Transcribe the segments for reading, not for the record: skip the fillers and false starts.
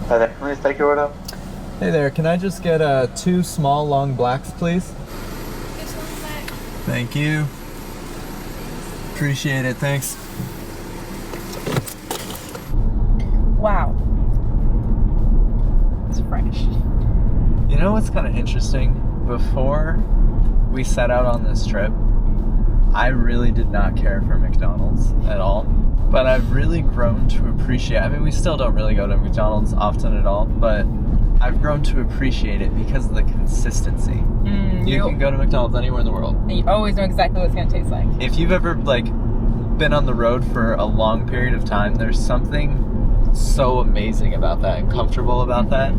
Hi there, please take your order. Hey there, can I just get 2 small long blacks, please? This one's back. Thank you. Appreciate it, thanks. Wow. It's fresh. You know what's kind of interesting? Before we set out on this trip, I really did not care for McDonald's at all. But I've really grown to appreciate, I mean, we still don't really go to McDonald's often at all, but I've grown to appreciate it because of the consistency. You can go to McDonald's anywhere in the world. And you always know exactly what it's going to taste like. If you've ever, been on the road for a long period of time, there's something so amazing about that and comfortable about that.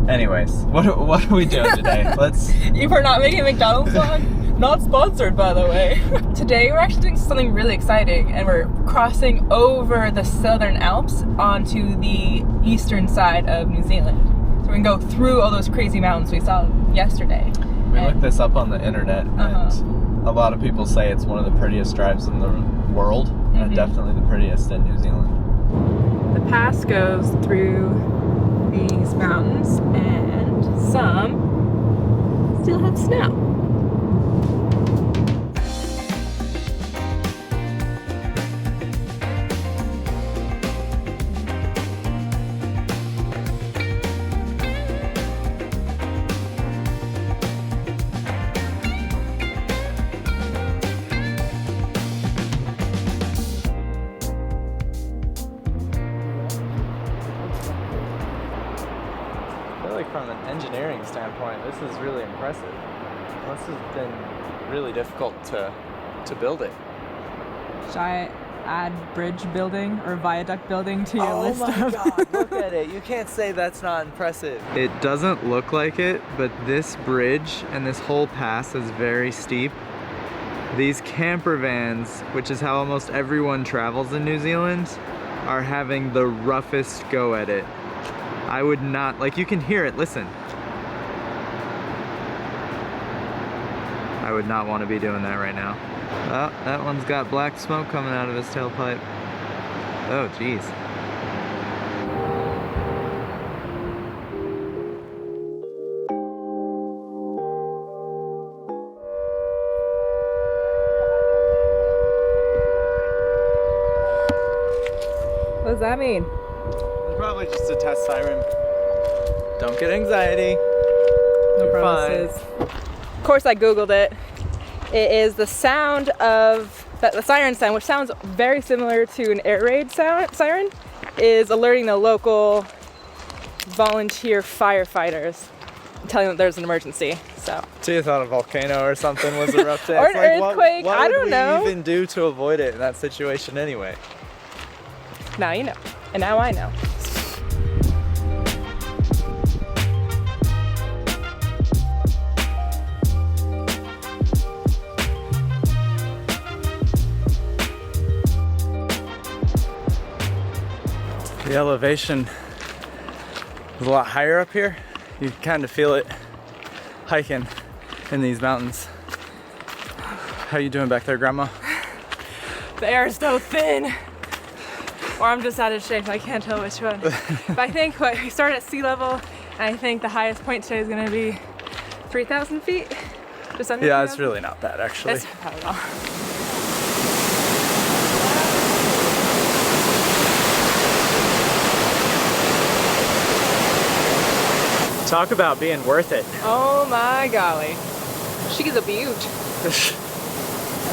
Anyways, what are we doing today? If we're not making a McDonald's vlog, not sponsored by the way. Today we're actually doing something really exciting, and we're crossing over the southern Alps onto the eastern side of New Zealand. So we can go through all those crazy mountains we saw yesterday. We looked this up on the internet, and a lot of people say it's one of the prettiest drives in the world, and definitely the prettiest in New Zealand. The pass goes through these mountains, and some still have snow. From an engineering standpoint, this is really impressive. Must have been really difficult to build it. Should I add bridge building or viaduct building to your list? Oh my god, look at it. You can't say that's not impressive. It doesn't look like it, but this bridge and this whole pass is very steep. These camper vans, which is how almost everyone travels in New Zealand, are having the roughest go at it. I would not, you can hear it, listen. I would not want to be doing that right now. Oh, that one's got black smoke coming out of his tailpipe. Oh, geez. What does that mean? Probably just a test siren. Don't get anxiety. No promises. Of course I googled it. It is the sound of, the siren sound, which sounds very similar to an air raid siren, is alerting the local volunteer firefighters, telling them there's an emergency. So. Tia thought a volcano or something was erupting. Or an earthquake, I don't know. What would we even do to avoid it in that situation anyway? Now you know, and now I know. The elevation is a lot higher up here. You kind of feel it hiking in these mountains. How you doing back there, Grandma? The air is so thin. Or I'm just out of shape, I can't tell which one. But I think we started at sea level, and I think the highest point today is gonna be 3,000 feet. Just under 3,000? It's really not bad, actually. It's not bad at all. Talk about being worth it. Oh my golly. She's a beaut.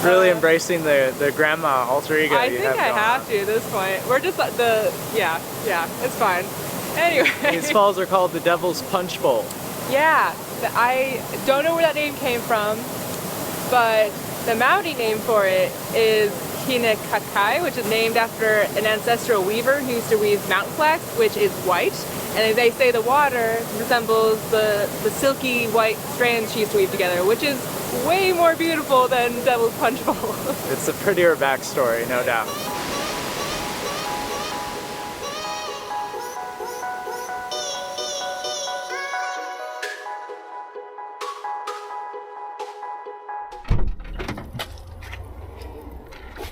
Really embracing the grandma alter ego I think I have to at this point. We're just yeah, it's fine. Anyway. These falls are called the Devil's Punch Bowl. Yeah, I don't know where that name came from, but the Maori name for it is Hinekakai, which is named after an ancestral weaver who used to weave mountain flax, which is white. And they say the water resembles the silky white strands she used to weave together, which is way more beautiful than Devil's Punch Bowl. It's a prettier backstory, no doubt.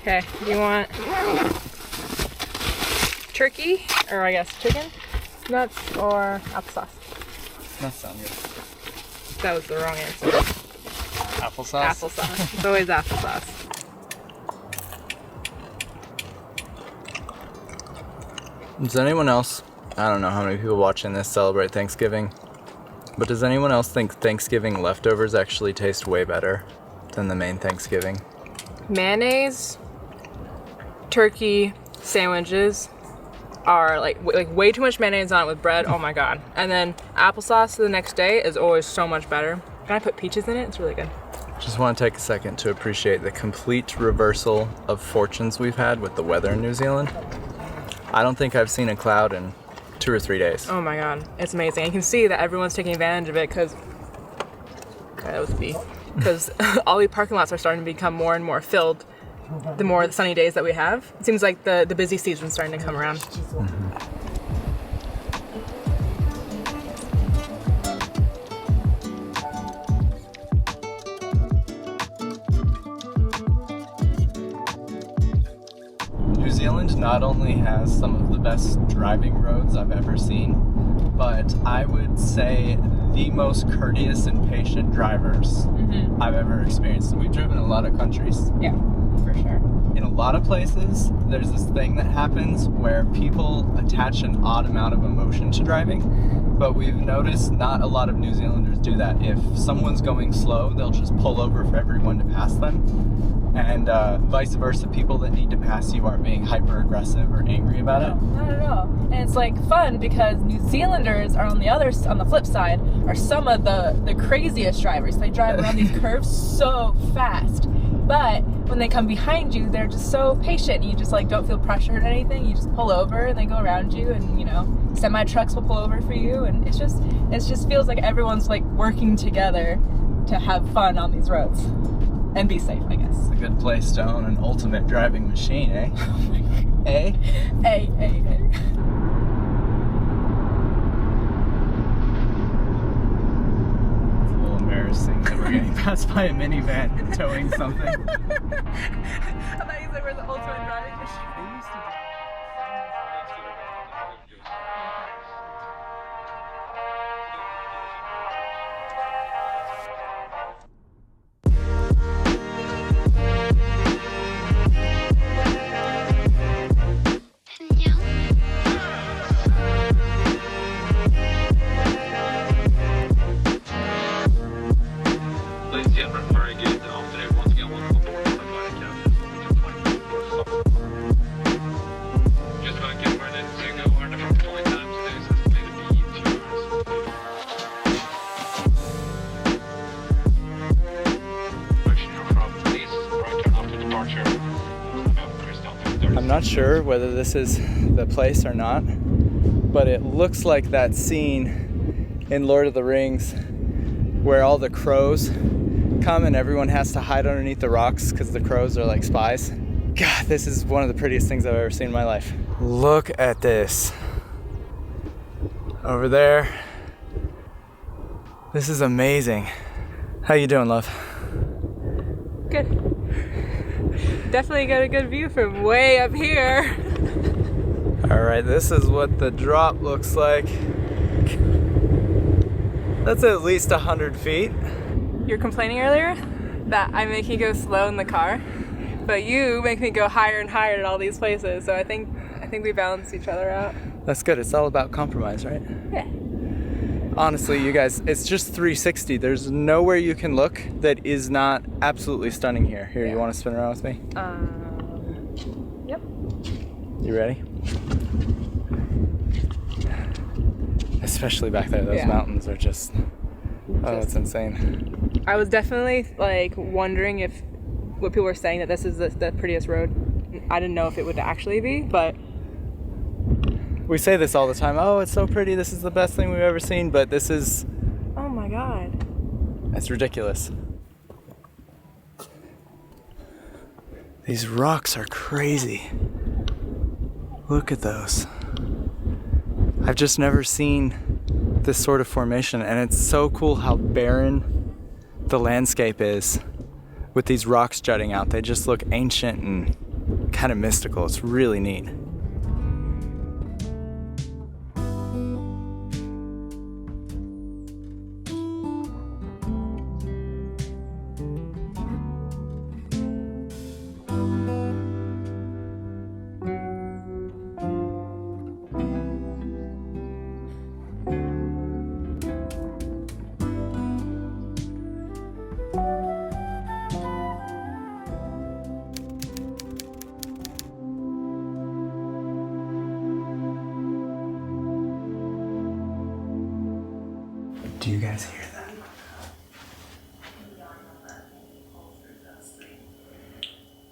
Okay, do you want turkey, or I guess chicken? Nuts or applesauce? Nuts sound good. That was the wrong answer. Applesauce? Applesauce. It's always applesauce. Does anyone else, I don't know how many people watching this celebrate Thanksgiving, but does anyone else think Thanksgiving leftovers actually taste way better than the main Thanksgiving? Mayonnaise, turkey sandwiches are like way too much mayonnaise on it with bread. Oh my god. And then applesauce the next day is always so much better. Can I put peaches in it? It's really good. Just want to take a second to appreciate the complete reversal of fortunes we've had with the weather in New Zealand. I don't think I've seen a cloud in 2 or 3 days. Oh my god, it's amazing. You can see that everyone's taking advantage of it because all the parking lots are starting to become more and more filled the more sunny days that we have. It seems like the busy season's starting to come around. Mm-hmm. New Zealand not only has some of the best driving roads I've ever seen, but I would say the most courteous and patient drivers I've ever experienced. We've driven a lot of countries. Yeah, for sure. In a lot of places, there's this thing that happens where people attach an odd amount of emotion to driving, but we've noticed not a lot of New Zealanders do that. If someone's going slow, they'll just pull over for everyone to pass them. And vice versa, people that need to pass you aren't being hyper aggressive or angry about it. Not at all. And it's like fun because New Zealanders are on the flip side, are some of the craziest drivers. They drive around these curves so fast. But when they come behind you, they're just so patient. You just like don't feel pressured or anything. You just pull over and they go around you, and you know, semi trucks will pull over for you, and it just feels like everyone's like working together to have fun on these roads and be safe, I guess. It's a good place to own an ultimate driving machine, eh? Eh? Hey. It's a little embarrassing that we're getting passed by a minivan towing something. I thought you said we're the ultimate driving machine. I'm not sure whether this is the place or not, but it looks like that scene in Lord of the Rings where all the crows come and everyone has to hide underneath the rocks because the crows are like spies. God, this is one of the prettiest things I've ever seen in my life. Look at this. Over there. This is amazing. How you doing, love? Good. Definitely got a good view from way up here. All right, this is what the drop looks like. That's at least 100 feet. You were complaining earlier that I make you go slow in the car, but you make me go higher and higher at all these places. So I think we balance each other out. That's good. It's all about compromise, right? Yeah. Honestly, you guys, it's just 360. There's nowhere you can look that is not absolutely stunning here. Here, you want to spin around with me? Yep. You ready? Especially back there, those mountains are just, it's insane. I was definitely like wondering if what people were saying that this is the prettiest road. I didn't know if it would actually be, but we say this all the time. Oh, it's so pretty. This is the best thing we've ever seen. But this is... Oh my God. It's ridiculous. These rocks are crazy. Look at those. I've just never seen this sort of formation. And it's so cool how barren the landscape is with these rocks jutting out. They just look ancient and kind of mystical. It's really neat. Do you guys hear that?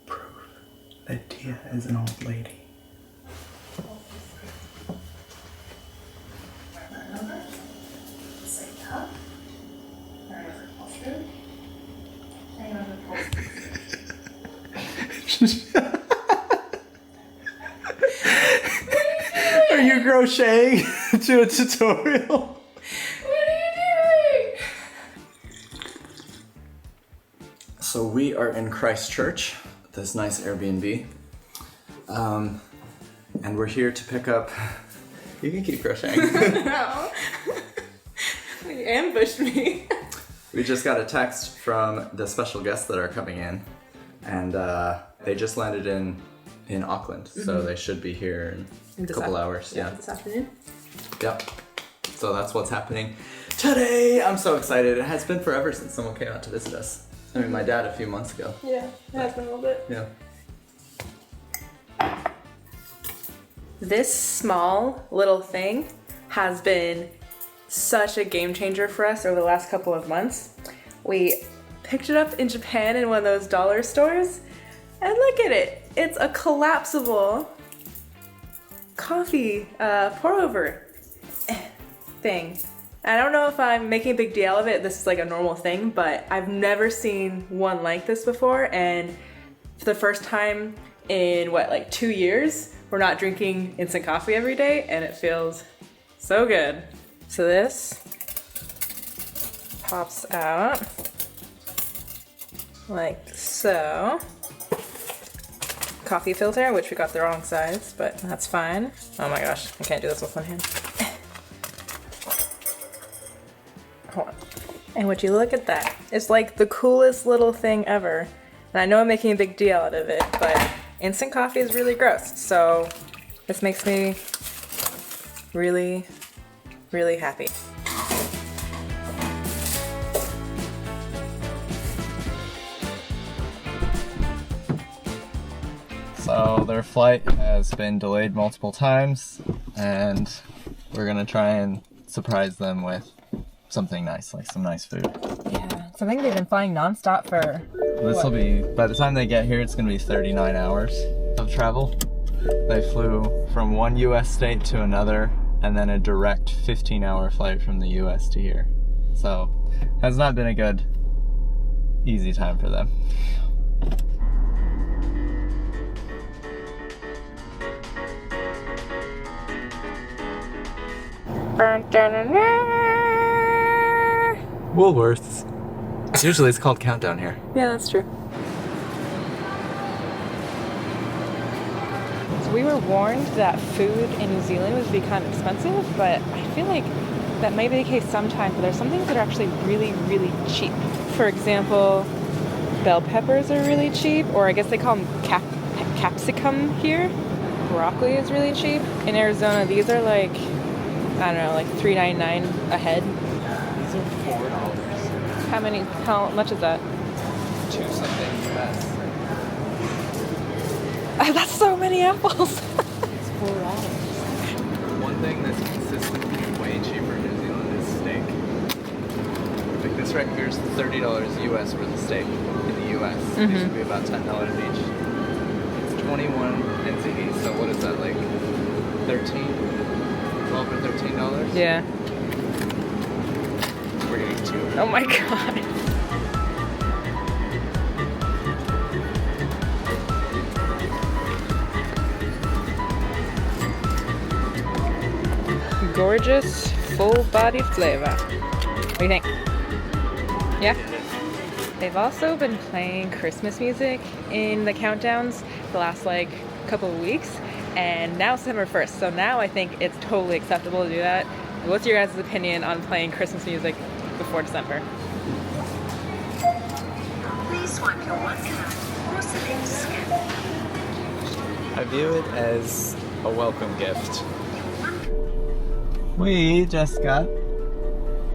Proof that Tia is an old lady. Are you crocheting to a tutorial? So we are in Christchurch, this nice Airbnb, and we're here to pick up. You can keep crocheting. No. You ambushed me. We just got a text from the special guests that are coming in, and they just landed in Auckland, so they should be here in a couple hours. Yeah, this afternoon. Yep. So that's what's happening today. I'm so excited. It has been forever since someone came out to visit us. I mean, my dad a few months ago. Yeah, it has been a little bit. Yeah. This small little thing has been such a game changer for us over the last couple of months. We picked it up in Japan in one of those dollar stores, and look at it. It's a collapsible coffee pour over thing. I don't know if I'm making a big deal of it. This is like a normal thing, but I've never seen one like this before. And for the first time in like 2 years, we're not drinking instant coffee every day, and it feels so good. So this pops out like so. Coffee filter, which we got the wrong size, but that's fine. Oh my gosh, I can't do this with one hand. Hold on. And would you look at that? It's like the coolest little thing ever. And I know I'm making a big deal out of it, but instant coffee is really gross. So this makes me really, really happy. So their flight has been delayed multiple times, and we're gonna try and surprise them with something nice, like some nice food. Yeah, so I think they've been flying nonstop for... This will be, by the time they get here, it's gonna be 39 hours of travel. They flew from one US state to another, and then a direct 15-hour flight from the US to here. So, has not been a good, easy time for them. Woolworths. Usually it's called Countdown here. Yeah, that's true. So we were warned that food in New Zealand would be kind of expensive, but I feel like that may be the case sometimes, but there's some things that are actually really, really cheap. For example, bell peppers are really cheap, or I guess they call them capsicum here. Broccoli is really cheap. In Arizona, these are like, I don't know, like $3.99 a head. These are $4. How much is that? 2 something US. That's so many apples. It's $4. One thing that's consistently way cheaper in New Zealand is steak. Like this right here is $30 US worth of steak in the US. These would be about $10 each. It's 21 NZD, so what is that, like 13? 12 or $13? Yeah. We're getting 2. Oh my god. Gorgeous, full-bodied flavor. What do you think? Yeah? They've also been playing Christmas music in the countdowns the last like couple of weeks, and now it's December 1st, so now I think it's totally acceptable to do that. What's your guys' opinion on playing Christmas music before December? Please swipe your one card or select scan. I view it as a welcome gift. We just got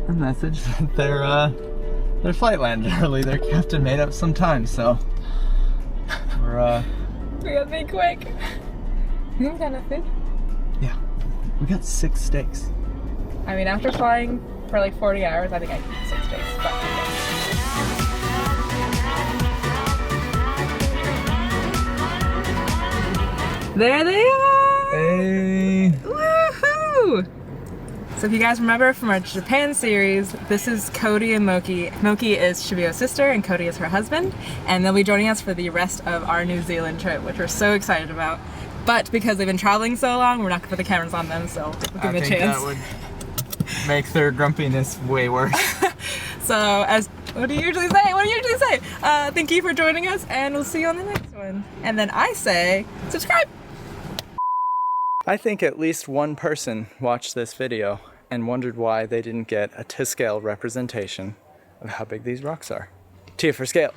a message that their flight landed early. Their captain made up some time, so We gotta be quick. You think we got enough food? Yeah. We got 6 steaks. I mean, after flying for like 40 hours. I think I keep 6 days. But there they are! Hey! Woohoo! So if you guys remember from our Japan series, this is Cody and Moki. Moki is Cheveyo's sister and Cody is her husband. And they'll be joining us for the rest of our New Zealand trip, which we're so excited about. But because they've been traveling so long, we're not gonna put the cameras on them, so we'll give them a chance. That would make their grumpiness way worse. So what do you usually say? What do you usually say? Thank you for joining us and we'll see you on the next one. And then I say, subscribe! I think at least one person watched this video and wondered why they didn't get a to scale representation of how big these rocks are. Tia for scale.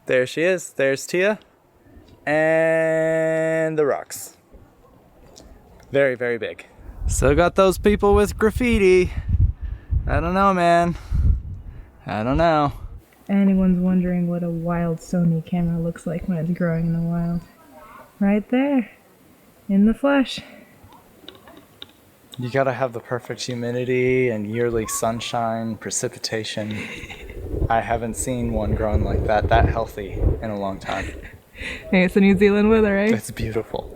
There she is. There's Tia. And the rocks. Very, very big. Still got those people with graffiti. I don't know, man. I don't know. Anyone's wondering what a wild Sony camera looks like when it's growing in the wild. Right there. In the flesh. You gotta have the perfect humidity and yearly sunshine, precipitation. I haven't seen one growing like that healthy in a long time. Hey, it's the New Zealand weather, right? It's beautiful.